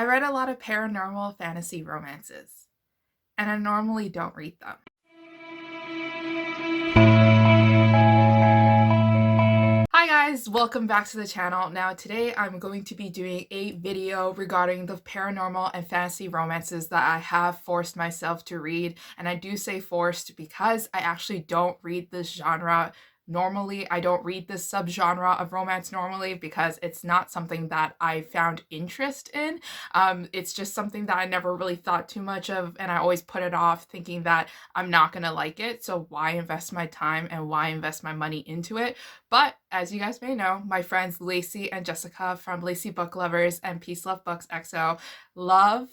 I read a lot of paranormal fantasy romances, and I normally don't read them. Hi guys, welcome back to the channel. Now today I'm going to be doing a video regarding the paranormal and fantasy romances that I have forced myself to read. And I do say forced because I actually don't read this genre normally. I don't read this subgenre of romance normally because it's not something that I found interest in. It's just something that I never really thought too much of, and I always put it off thinking that I'm not gonna like it, so why invest my time and why invest my money into it? But as you guys may know, my friends Lacey and Jessica from Lacey Book Lovers and Peace Love Books XO love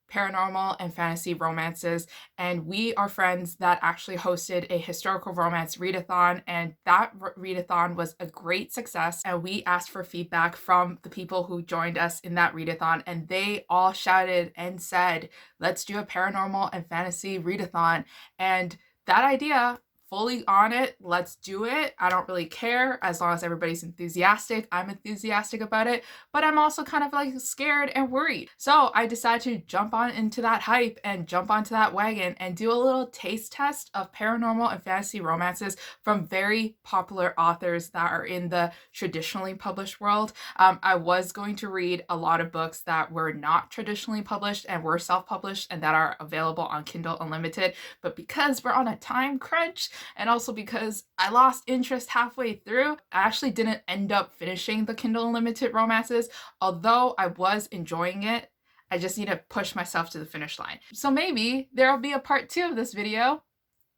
paranormal and fantasy romances, and we are friends that actually hosted a historical romance readathon, and that readathon was a great success. And we asked for feedback from the people who joined us in that readathon, and they all shouted and said, let's do a paranormal and fantasy readathon. And that idea, fully on it, let's do it. I don't really care as long as everybody's enthusiastic. I'm enthusiastic about it, but I'm also kind of like scared and worried. So I decided to jump on into that hype and jump onto that wagon and do a little taste test of paranormal and fantasy romances from very popular authors that are in the traditionally published world. I was going to read a lot of books that were not traditionally published and were self-published and that are available on Kindle Unlimited, but because we're on a time crunch, and also because I lost interest halfway through, I actually didn't end up finishing the Kindle Unlimited romances, although I was enjoying it. I just need to push myself to the finish line. So maybe there'll be a part 2 of this video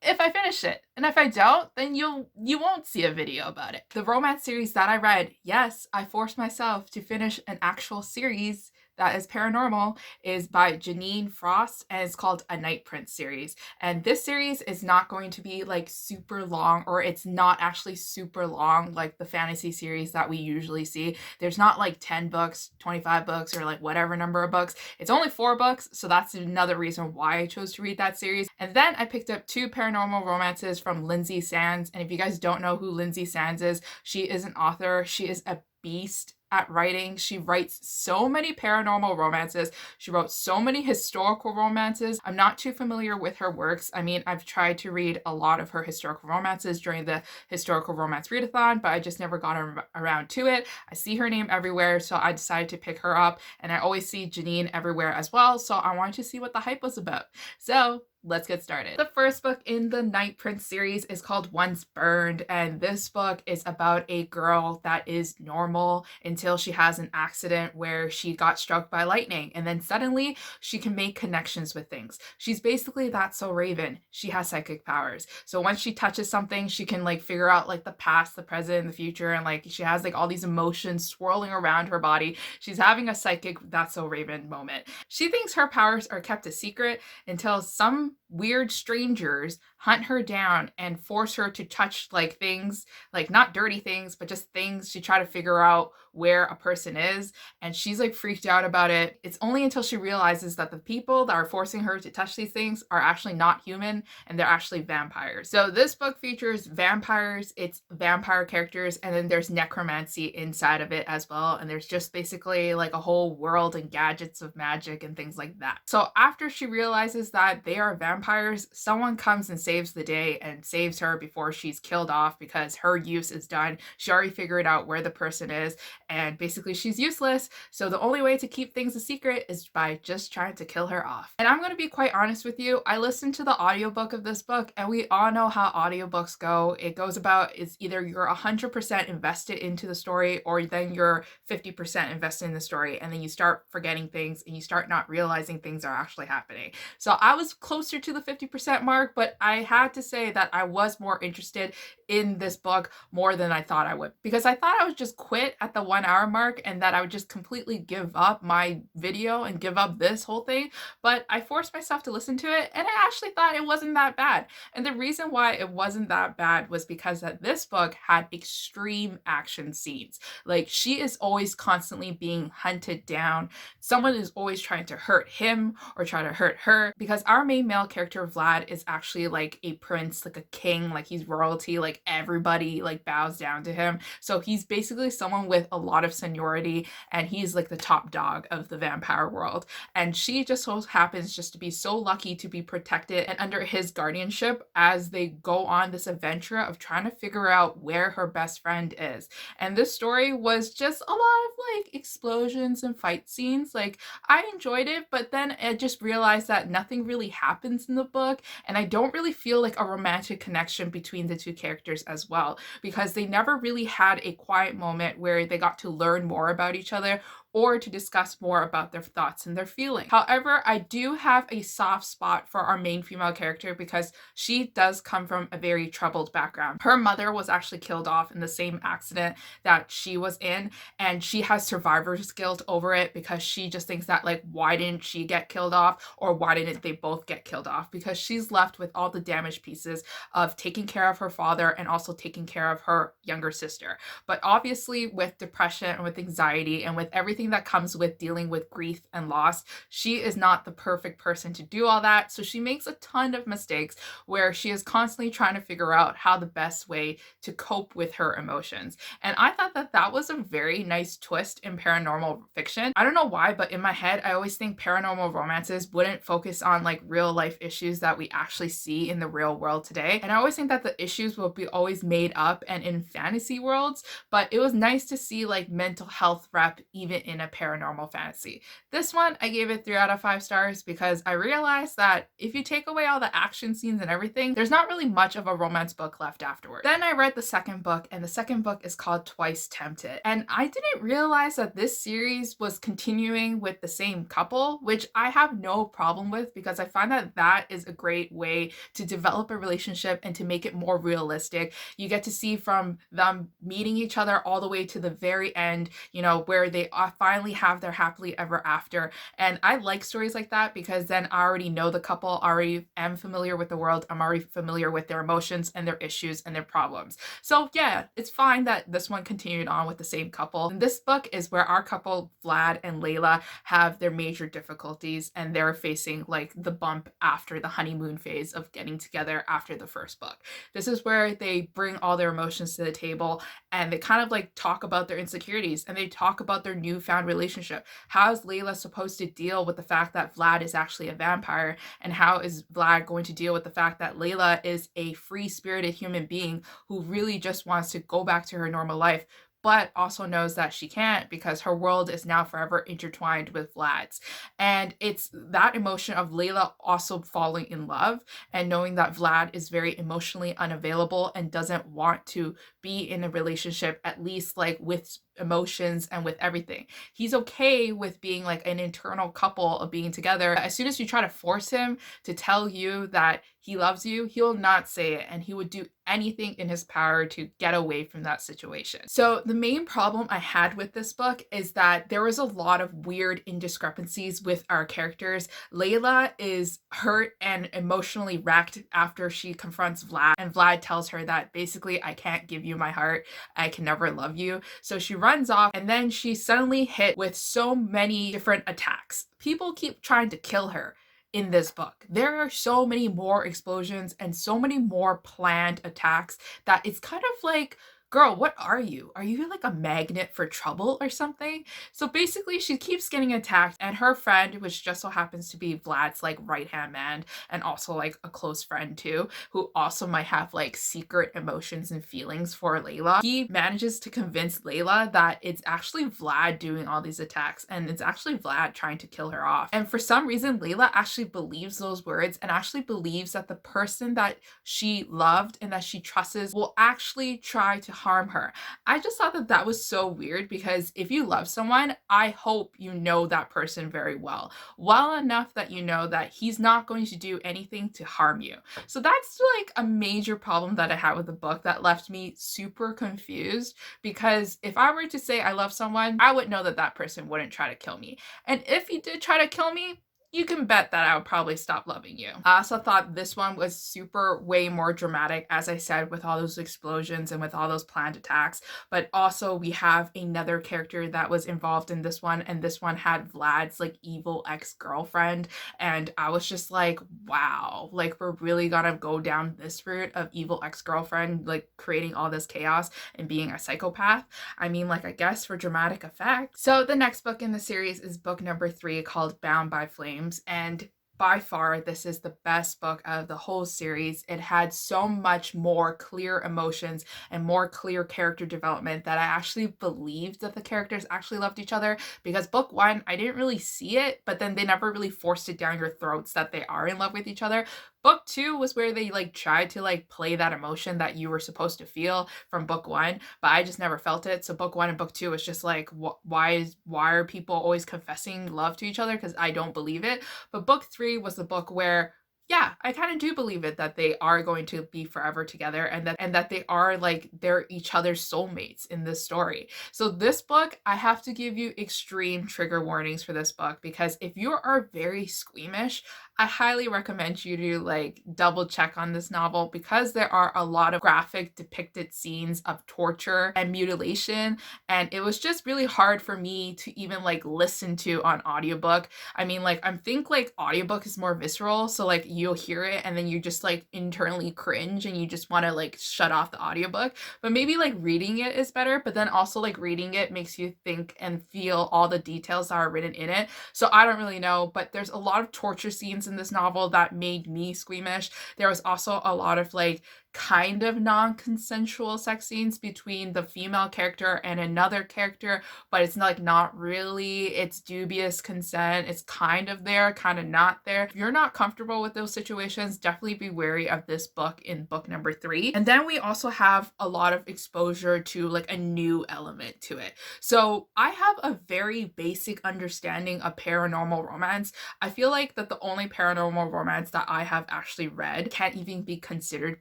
if I finish it. And if I don't, then you won't see a video about it. The romance series that I read, yes, I forced myself to finish an actual series that is paranormal, is by Janine Frost, and it's called A Night Prince series. And this series is not going to be like super long, or it's not actually super long like the fantasy series that we usually see. There's not like 10 books, 25 books, or like whatever number of books. It's only 4 books, so that's another reason why I chose to read that series. And then I picked up 2 paranormal romances from Lindsay Sands. And if you guys don't know who Lindsay Sands is, she is an author. She is a beast at writing. She writes so many paranormal romances. She wrote so many historical romances. I'm not too familiar with her works. I mean, I've tried to read a lot of her historical romances during the historical romance readathon, but I just never got around to it. I see her name everywhere, so I decided to pick her up, and I always see Janine everywhere as well, so I wanted to see what the hype was about. So let's get started. The first book in the Night Prince series is called Once Burned, and this book is about a girl that is normal until she has an accident where she got struck by lightning, and then suddenly she can make connections with things. She's basically That's So Raven. She has psychic powers. So once she touches something, she can like figure out like the past, the present, and the future, and like she has like all these emotions swirling around her body. She's having a psychic That's So Raven moment. She thinks her powers are kept a secret until some weird strangers hunt her down and force her to touch like things, like not dirty things, but just things to try to figure out where a person is. And she's like freaked out about it. It's only until she realizes that the people that are forcing her to touch these things are actually not human, and they're actually vampires. So this book features vampires, it's vampire characters, and then there's necromancy inside of it as well. And there's just basically like a whole world and gadgets of magic and things like that. So after she realizes that they are vampires, someone comes and saves the day and saves her before she's killed off because her use is done. She already figured out where the person is, and basically she's useless. So the only way to keep things a secret is by just trying to kill her off. And I'm going to be quite honest with you. I listened to the audiobook of this book, and we all know how audiobooks go. It goes about, it's either you're 100% invested into the story, or then you're 50% invested in the story, and then you start forgetting things and you start not realizing things are actually happening. So I was closer to the 50% mark, but I had to say that I was more interested in this book more than I thought I would, because I thought I would just quit at the 1 hour mark and that I would just completely give up my video and give up this whole thing. But I forced myself to listen to it, and I actually thought it wasn't that bad. And the reason why it wasn't that bad was because that this book had extreme action scenes. Like, she is always constantly being hunted down. Someone is always trying to hurt him or try to hurt her, because our main male character Vlad is actually like a prince, like a king, like he's royalty, like everybody like bows down to him. So he's basically someone with a lot of seniority and he's like the top dog of the vampire world. And she just so happens just to be so lucky to be protected and under his guardianship as they go on this adventure of trying to figure out where her best friend is. And this story was just a lot of like explosions and fight scenes. Like I enjoyed it, but then I just realized that nothing really happens in the book, and I don't really feel like a romantic connection between the two characters as well, because they never really had a quiet moment where they got to learn more about each other or to discuss more about their thoughts and their feelings. However, I do have a soft spot for our main female character because she does come from a very troubled background. Her mother was actually killed off in the same accident that she was in, and she has survivor's guilt over it because she just thinks that, like, why didn't she get killed off, or why didn't they both get killed off? Because she's left with all the damaged pieces of taking care of her father and also taking care of her younger sister. But obviously, with depression and with anxiety and with everything that comes with dealing with grief and loss, she is not the perfect person to do all that. So she makes a ton of mistakes where she is constantly trying to figure out how the best way to cope with her emotions. And I thought that that was a very nice twist in paranormal fiction. I don't know why, but in my head, I always think paranormal romances wouldn't focus on like real life issues that we actually see in the real world today. And I always think that the issues will be always made up and in fantasy worlds, but it was nice to see like mental health rep even in a paranormal fantasy. This one, I gave it 3 out of 5 stars because I realized that if you take away all the action scenes and everything, there's not really much of a romance book left afterward. Then I read the second book, and the second book is called Twice Tempted. And I didn't realize that this series was continuing with the same couple, which I have no problem with because I find that that is a great way to develop a relationship and to make it more realistic. You get to see from them meeting each other all the way to the very end, you know, where they finally have their happily ever after. And I like stories like that because then I already know the couple, already am familiar with the world, I'm already familiar with their emotions and their issues and their problems. So yeah, it's fine that this one continued on with the same couple. And this book is where our couple, Vlad and Layla, have their major difficulties, and they're facing like the bump after the honeymoon phase of getting together after the first book. This is where they bring all their emotions to the table, and they kind of like talk about their insecurities, and they talk about their newfound relationship. How is Layla supposed to deal with the fact that Vlad is actually a vampire? And how is Vlad going to deal with the fact that Layla is a free-spirited human being who really just wants to go back to her normal life, but also knows that she can't because her world is now forever intertwined with Vlad's. And it's that emotion of Layla also falling in love and knowing that Vlad is very emotionally unavailable and doesn't want to be in a relationship, at least like with emotions and with everything. He's okay with being like an internal couple of being together. As soon as you try to force him to tell you that he loves you, he'll not say it, and he would do anything in his power to get away from that situation. So the main problem I had with this book is that there was a lot of weird indiscrepancies with our characters. Layla is hurt and emotionally wrecked after she confronts Vlad, and Vlad tells her that basically, I can't give you my heart, I can never love you. So she runs off, and then she's suddenly hit with so many different attacks. People keep trying to kill her in this book. There are so many more explosions and so many more planned attacks that it's kind of like, girl, what are you? Are you like a magnet for trouble or something? So basically, she keeps getting attacked, and her friend, which just so happens to be Vlad's like right-hand man and also like a close friend too, who also might have like secret emotions and feelings for Layla, he manages to convince Layla that it's actually Vlad doing all these attacks and it's actually Vlad trying to kill her off. And for some reason, Layla actually believes those words and actually believes that the person that she loved and that she trusts will actually try to harm her. I just thought that that was so weird because if you love someone, I hope you know that person very well, well enough that you know that he's not going to do anything to harm you. So that's like a major problem that I had with the book that left me super confused, because if I were to say I love someone, I would know that that person wouldn't try to kill me. And if he did try to kill me, you can bet that I would probably stop loving you. I also thought this one was super way more dramatic, as I said, with all those explosions and with all those planned attacks. But also we have another character that was involved in this one, and this one had Vlad's like evil ex-girlfriend. And I was just like, wow, like we're really gonna go down this route of evil ex-girlfriend, like creating all this chaos and being a psychopath. I mean, like, I guess for dramatic effect. So the next book in the series is book number 3 called Bound by Flames. And by far, this is the best book of the whole series. It had so much more clear emotions and more clear character development that I actually believed that the characters actually loved each other, because book 1, I didn't really see it, but then they never really forced it down your throats that they are in love with each other. Book 2 was where they like tried to like play that emotion that you were supposed to feel from book 1, but I just never felt it. So book 1 and book 2 was just like, why are people always confessing love to each other? Because I don't believe it. But book 3 was the book where, yeah, I kind of do believe it, that they are going to be forever together, and that they are like they're each other's soulmates in this story. So this book, I have to give you extreme trigger warnings for this book, because if you are very squeamish, I highly recommend you to like double check on this novel, because there are a lot of graphic depicted scenes of torture and mutilation, and it was just really hard for me to even like listen to on audiobook. I mean, like, I think like audiobook is more visceral, so like you'll hear it and then you just like internally cringe and you just want to like shut off the audiobook. But maybe like reading it is better, but then also like reading it makes you think and feel all the details that are written in it. So I don't really know, but there's a lot of torture scenes in this novel that made me squeamish. There was also a lot of like kind of non-consensual sex scenes between the female character and another character, but it's like not really, it's dubious consent. It's kind of there, kind of not there. If you're not comfortable with those situations, definitely be wary of this book in book number 3. And then we also have a lot of exposure to like a new element to it. So I have a very basic understanding of paranormal romance. I feel like that the only paranormal romance that I have actually read can't even be considered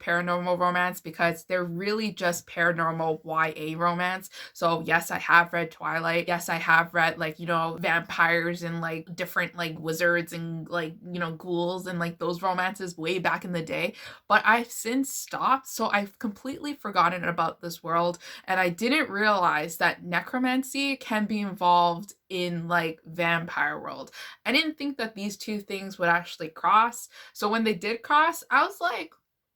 paranormal romance, because they're really just paranormal YA romance. So yes, I have read Twilight. Yes, I have read like, you know, vampires and like different like wizards and like, you know, ghouls and like those romances way back in the day. But I've since stopped. So I've completely forgotten about this world. And I didn't realize that necromancy can be involved in like vampire world. I didn't think that these two things would actually cross. So when they did cross, I was like,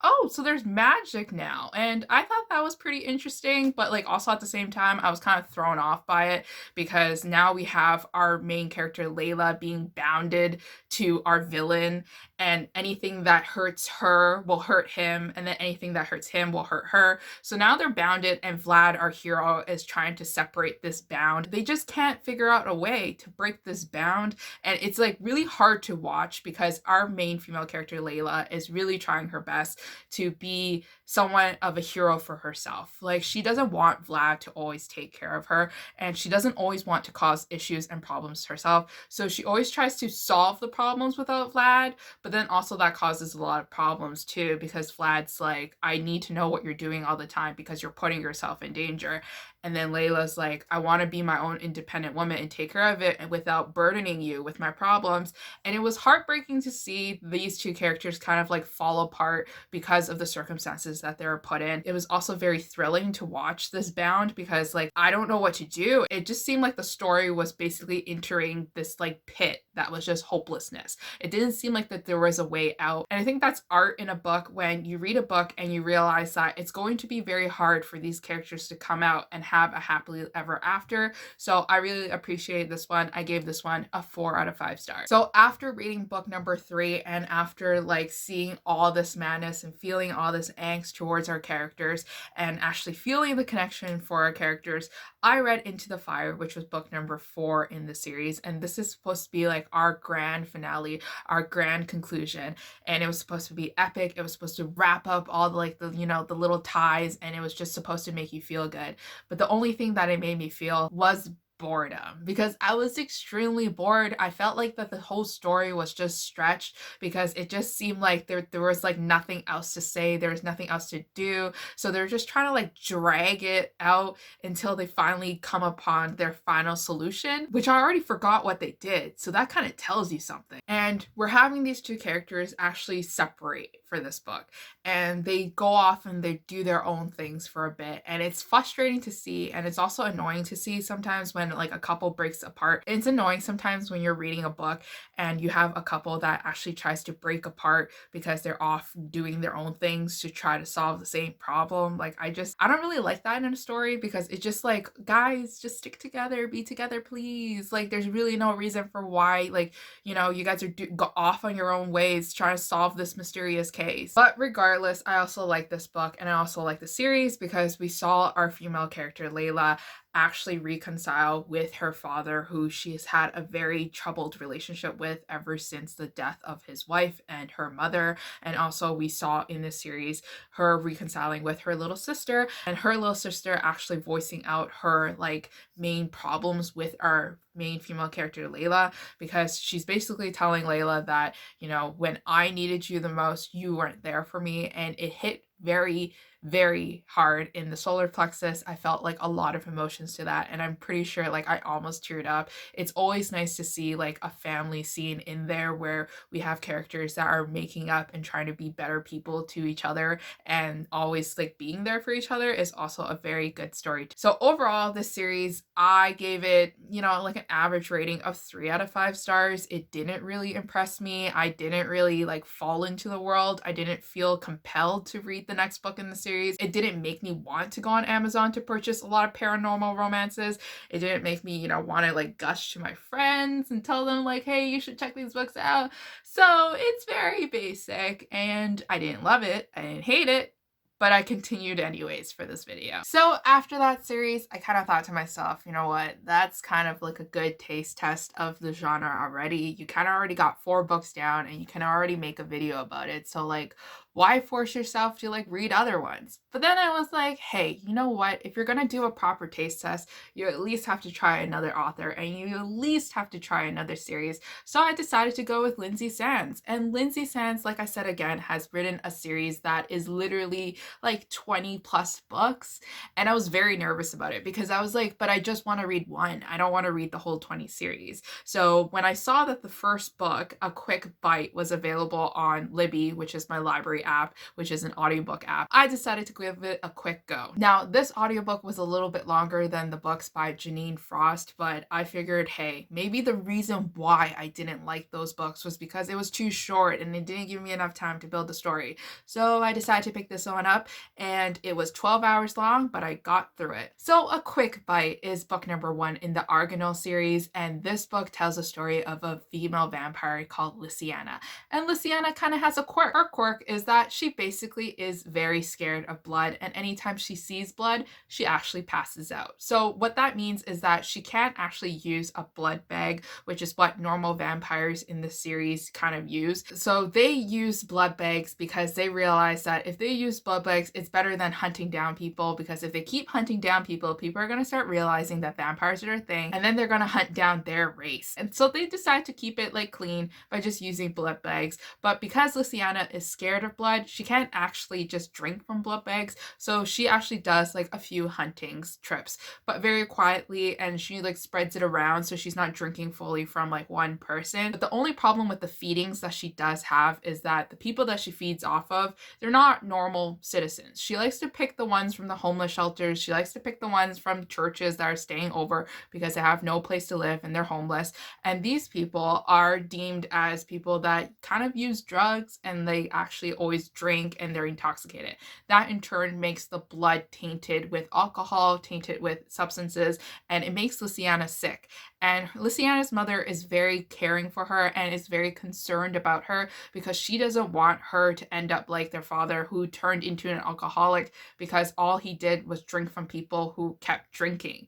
oh, so there's magic now. And I thought that was pretty interesting, but like also at the same time, I was kind of thrown off by it, because now we have our main character Layla being bounded to our villain, and anything that hurts her will hurt him, and then anything that hurts him will hurt her. So now they're bounded, and Vlad, our hero, is trying to separate this bound. They just can't figure out a way to break this bound, and it's like really hard to watch, because our main female character Layla is really trying her best to be somewhat of a hero for herself. Like, she doesn't want Vlad to always take care of her, and she doesn't always want to cause issues and problems herself. So she always tries to solve the problems without Vlad, but then also that causes a lot of problems too, because Vlad's like, I need to know what you're doing all the time because you're putting yourself in danger. And then Layla's like, I want to be my own independent woman and take care of it and without burdening you with my problems. And it was heartbreaking to see these two characters kind of like fall apart because of the circumstances that they were put in. It was also very thrilling to watch this bound, because like, I don't know what to do. It just seemed like the story was basically entering this like pit that was just hopelessness. It didn't seem like that there was a way out. And I think that's art in a book, when you read a book and you realize that it's going to be very hard for these characters to come out and have a happily ever after. So I really appreciate this one. I gave this one a 4 out of 5 stars. So after reading book number 3, and after like seeing all this madness and feeling all this angst towards our characters and actually feeling the connection for our characters, I read Into the Fire, which was book number 4 in the series. And this is supposed to be like our grand finale, our grand conclusion. And it was supposed to be epic. It was supposed to wrap up all the like the, you know, the little ties, and it was just supposed to make you feel good. But the only thing that it made me feel was boredom, because I was extremely bored. I felt like that the whole story was just stretched because it just seemed like there was like nothing else to say, there was nothing else to do. So they're just trying to like drag it out until they finally come upon their final solution, which I already forgot what they did. So that kind of tells you something. And we're having these two characters actually separate for this book, and they go off and they do their own things for a bit, and it's frustrating to see, and it's also annoying to see sometimes when like a couple breaks apart. It's annoying sometimes when you're reading a book and you have a couple that actually tries to break apart because they're off doing their own things to try to solve the same problem. Like I don't really like that in a story, because it's just like, guys, just stick together, be together, please. Like there's really no reason for why, like, you know, you guys are go off on your own ways trying to solve this mysterious case. But regardless, I also like this book, and I also like the series because we saw our female character Layla actually reconcile with her father, who she's had a very troubled relationship with ever since the death of his wife and her mother. And also we saw in this series her reconciling with her little sister, and her little sister actually voicing out her like main problems with our main female character Layla, because she's basically telling Layla that, you know, when I needed you the most, you weren't there for me. And it hit very, very hard in the solar plexus. I felt like a lot of emotions to that, and I'm pretty sure like I almost teared up. It's always nice to see like a family scene in there where we have characters that are making up and trying to be better people to each other, and always like being there for each other is also a very good story. So overall, this series, I gave it, you know, like an average rating of 3 out of 5 stars. It didn't really impress me. I didn't really like fall into the world. I didn't feel compelled to read the next book in the series. It didn't make me want to go on Amazon to purchase a lot of paranormal romances. It didn't make me, you know, want to like gush to my friends and tell them like, hey, you should check these books out. So it's very basic, and I didn't love it. I didn't hate it, but I continued anyways for this video. So after that series, I kind of thought to myself, you know what, that's kind of like a good taste test of the genre already. You kind of already got 4 books down, and you can already make a video about it. So like, why force yourself to like read other ones? But then I was like, hey, you know what? If you're gonna do a proper taste test, you at least have to try another author, and you at least have to try another series. So I decided to go with Lindsay Sands. And Lindsay Sands, like I said again, has written a series that is literally like 20 plus books. And I was very nervous about it because I was like, but I just want to read one. I don't want to read the whole 20 series. So when I saw that the first book, A Quick Bite, was available on Libby, which is my library app, which is an audiobook app, I decided to give it a quick go. Now, this audiobook was a little bit longer than the books by Janine Frost, but I figured, hey, maybe the reason why I didn't like those books was because it was too short and it didn't give me enough time to build the story. So I decided to pick this one up, and it was 12 hours long, but I got through it. So A Quick Bite is book number 1 in the Argonauts series, and this book tells a story of a female vampire called Lysiana. And Lysiana kind of has a quirk. Her quirk is that she basically is very scared of blood, and anytime she sees blood, she actually passes out. So what that means is that she can't actually use a blood bag, which is what normal vampires in the series kind of use. So they use blood bags because they realize that if they use blood bags, it's better than hunting down people, because if they keep hunting down people, people are going to start realizing that vampires are a thing, and then they're going to hunt down their race. And so they decide to keep it like clean by just using blood bags. But because Lysiana is scared of blood, she can't actually just drink from blood bags. So she actually does like a few hunting trips, but very quietly, and she like spreads it around so she's not drinking fully from like one person. But the only problem with the feedings that she does have is that the people that she feeds off of, they're not normal citizens. She likes to pick the ones from the homeless shelters. She likes to pick the ones from churches that are staying over because they have no place to live and they're homeless. And these people are deemed as people that kind of use drugs, and they actually always drink and they're intoxicated. That in turn makes the blood tainted with alcohol, tainted with substances, and it makes Lysiana sick. And Lysiana's mother is very caring for her and is very concerned about her because she doesn't want her to end up like their father, who turned into an alcoholic because all he did was drink from people who kept drinking.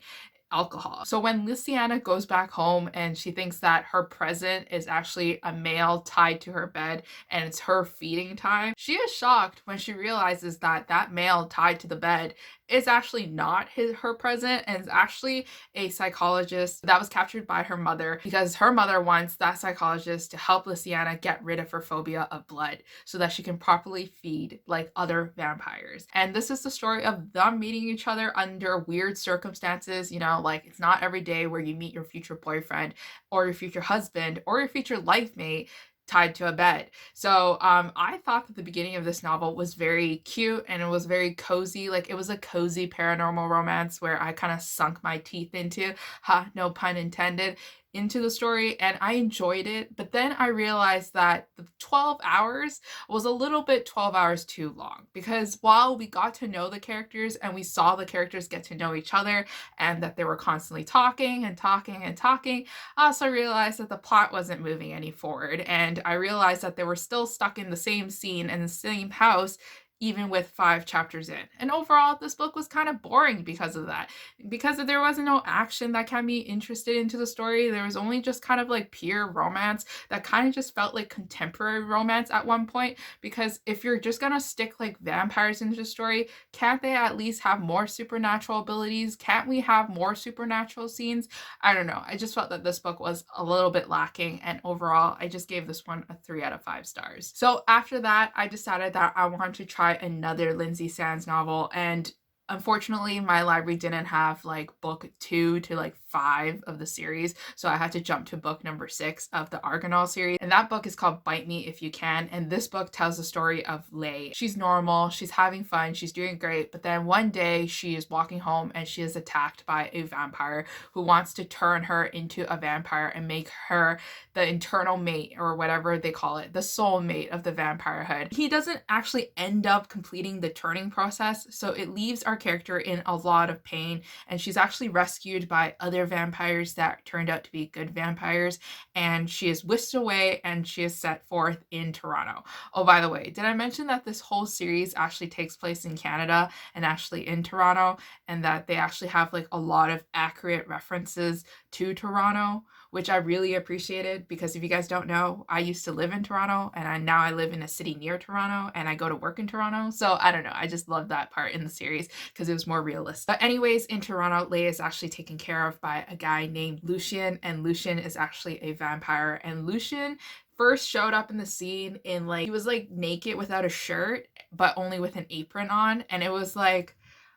alcohol. So when Luciana goes back home and she thinks that her present is actually a male tied to her bed and it's her feeding time, she is shocked when she realizes that that male tied to the bed is actually not her present, and is actually a psychologist that was captured by her mother, because her mother wants that psychologist to help Luciana get rid of her phobia of blood so that she can properly feed like other vampires. And this is the story of them meeting each other under weird circumstances. You know, like it's not every day where you meet your future boyfriend or your future husband or your future life mate tied to a bed. So I thought that the beginning of this novel was very cute and it was very cozy. Like it was a cozy paranormal romance where I kind of sunk my teeth into, ha, no pun intended, into the story, and I enjoyed it. But then I realized that the 12 hours was a little bit 12 hours too long, because while we got to know the characters and we saw the characters get to know each other and that they were constantly talking and talking and talking, I also realized that the plot wasn't moving any forward, and I realized that they were still stuck in the same scene and the same house even with 5 chapters in. And overall, this book was kind of boring because of that. Because there wasn't no action that can be interested into the story. There was only just kind of like pure romance that kind of just felt like contemporary romance at one point. Because if you're just gonna stick like vampires into the story, can't they at least have more supernatural abilities? Can't we have more supernatural scenes? I don't know. I just felt that this book was a little bit lacking, and overall, I just gave this one a 3 out of 5 stars. So after that, I decided that I wanted to try another Lindsay Sands novel, and unfortunately my library didn't have like book 2 to like 5 of the series, so I had to jump to book number 6 of the Argonauts series, and that book is called Bite Me If You Can. And this book tells the story of Lay. She's normal, she's having fun, she's doing great, but then one day she is walking home and she is attacked by a vampire who wants to turn her into a vampire and make her the internal mate, or whatever they call it, the soul mate of the vampirehood. He doesn't actually end up completing the turning process, so it leaves our character in a lot of pain, and she's actually rescued by other vampires that turned out to be good vampires, and she is whisked away and she is set forth in Toronto. Oh, by the way, did I mention that this whole series actually takes place in Canada and actually in Toronto, and that they actually have like a lot of accurate references to Toronto, which I really appreciated, because if you guys don't know, I used to live in Toronto, and now I live in a city near Toronto, and I go to work in Toronto. So I don't know, I just love that part in the series because it was more realistic. But anyways, in Toronto, Leia is actually taken care of by a guy named Lucien, and Lucien is actually a vampire. And Lucien first showed up in the scene in like, he was like naked without a shirt, but only with an apron on, and it was like,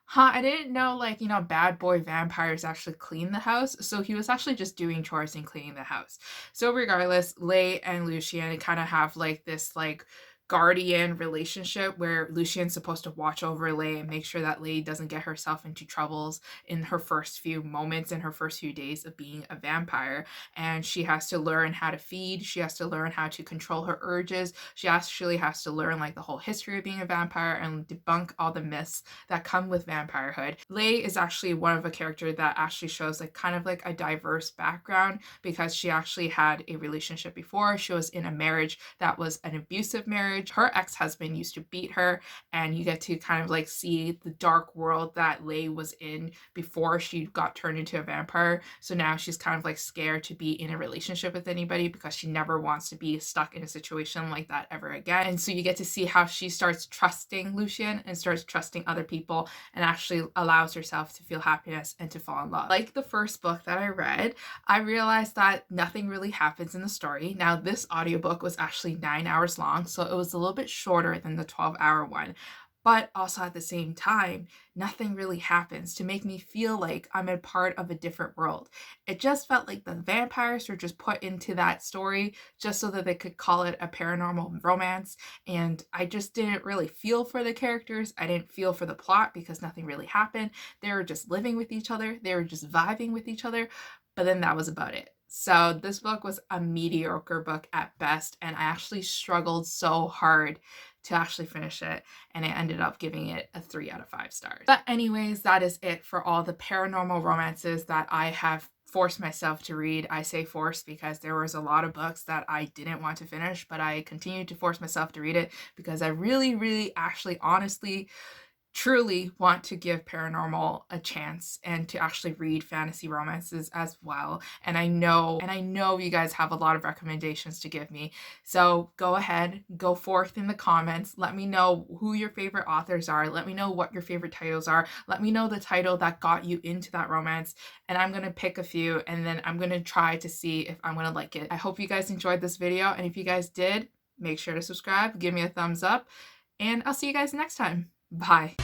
huh, I didn't know, like, you know, bad boy vampires actually clean the house. So he was actually just doing chores and cleaning the house. So regardless, Lay and Lucien kind of have like this like guardian relationship where Lucien's supposed to watch over Lay and make sure that Lay doesn't get herself into troubles in her first few moments, in her first few days of being a vampire. And she has to learn how to feed, she has to learn how to control her urges, she actually has to learn like the whole history of being a vampire and debunk all the myths that come with vampirehood. Lay is actually one of a character that actually shows like kind of like a diverse background, because she actually had a relationship before. She was in a marriage that was an abusive marriage. Her ex-husband used to beat her, and you get to kind of like see the dark world that Lay was in before she got turned into a vampire. So now she's kind of like scared to be in a relationship with anybody because she never wants to be stuck in a situation like that ever again. And so you get to see how she starts trusting Lucien and starts trusting other people, and actually allows herself to feel happiness and to fall in love. Like the first book that I read, I realized that nothing really happens in the story. Now this audiobook was actually 9 hours long, so it was a little bit shorter than the 12-hour one. But also at the same time, nothing really happens to make me feel like I'm a part of a different world. It just felt like the vampires were just put into that story just so that they could call it a paranormal romance. And I just didn't really feel for the characters. I didn't feel for the plot because nothing really happened. They were just living with each other. They were just vibing with each other. But then that was about it. So this book was a mediocre book at best, and I actually struggled so hard to actually finish it, and I ended up giving it a 3 out of 5 stars. But anyways, that is it for all the paranormal romances that I have forced myself to read. I say forced because there was a lot of books that I didn't want to finish, but I continued to force myself to read it because I really, really actually honestly truly want to give paranormal a chance and to actually read fantasy romances as well. And I know you guys have a lot of recommendations to give me. So go ahead, go forth in the comments. Let me know who your favorite authors are. Let me know what your favorite titles are. Let me know the title that got you into that romance. And I'm going to pick a few and then I'm going to try to see if I'm going to like it. I hope you guys enjoyed this video. And if you guys did, make sure to subscribe, give me a thumbs up, and I'll see you guys next time. Bye.